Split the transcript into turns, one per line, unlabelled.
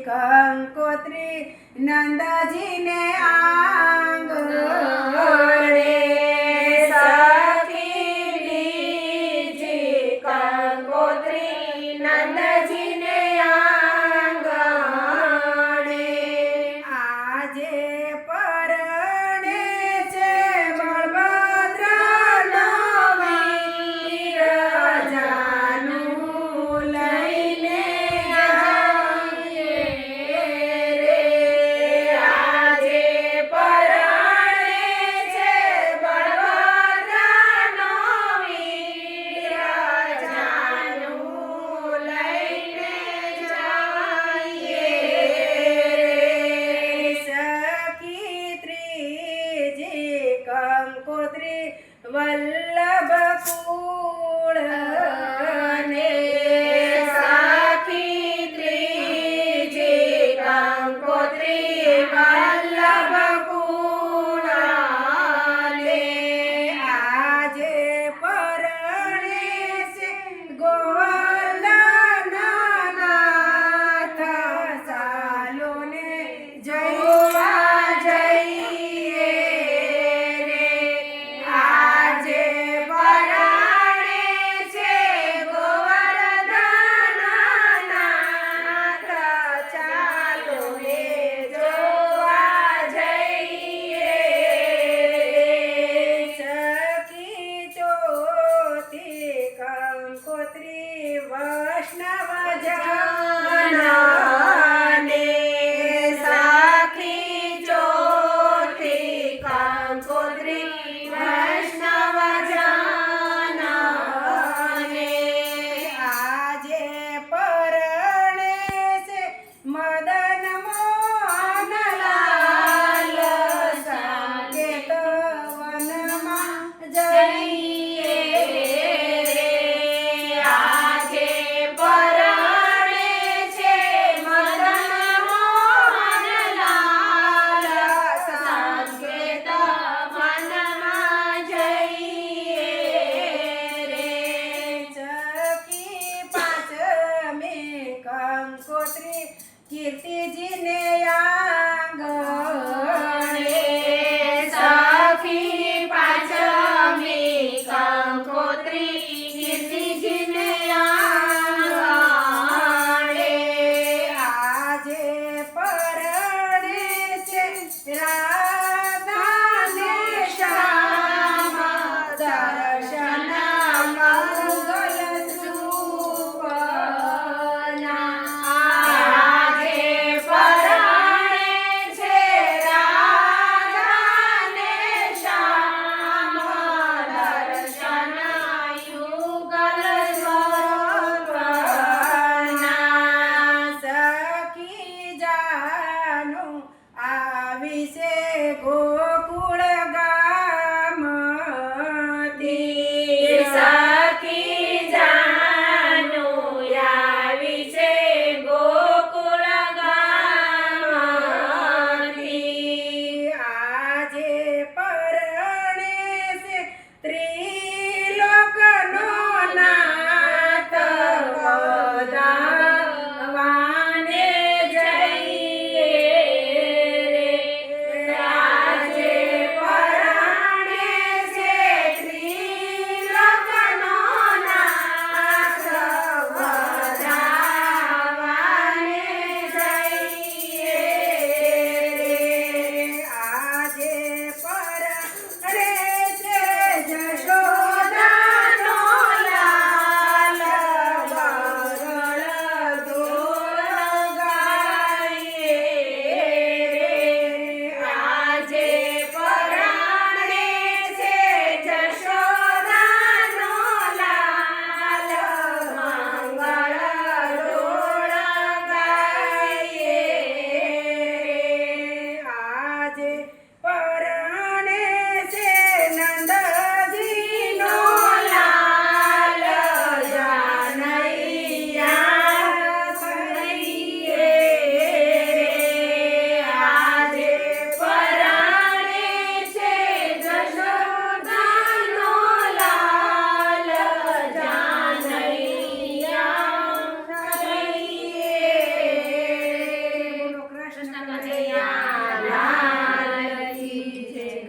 કંકોત્રી નંદજીને આંગણે
સખી બીજી કંકોત્રી નંદજીને આંગણે
આજે પરણે છે બળભદ્રનો વિરજાનું લઈને કંકોત્રી વલ્લભ કુળને
સખી ત્રીજી કંકોત્રી વલ્લભ કુળને
આજે પરણે છે ગોવર્ધનનાથ ચાલોને જોવા જઈએ રે આજે પરણે છે ગોવર્ધનનાથ ચાલો રે જોવા જઈએ સખી ચોથી કંકોત્રી વૈષ્ણવ
જનને સખી ચોથી કંકોત્રી વૈષ્ણવ જનને
આજે પરણે છે મદન મોહનલાલ સાકેત વનમાં જઈએ
રે આજે પરણે છે મદન મોહનલાલ સાકેત વનમાં જઈએ રે
સખી પાંચમી કંકોત્રી કીર્તિજીને આંગણે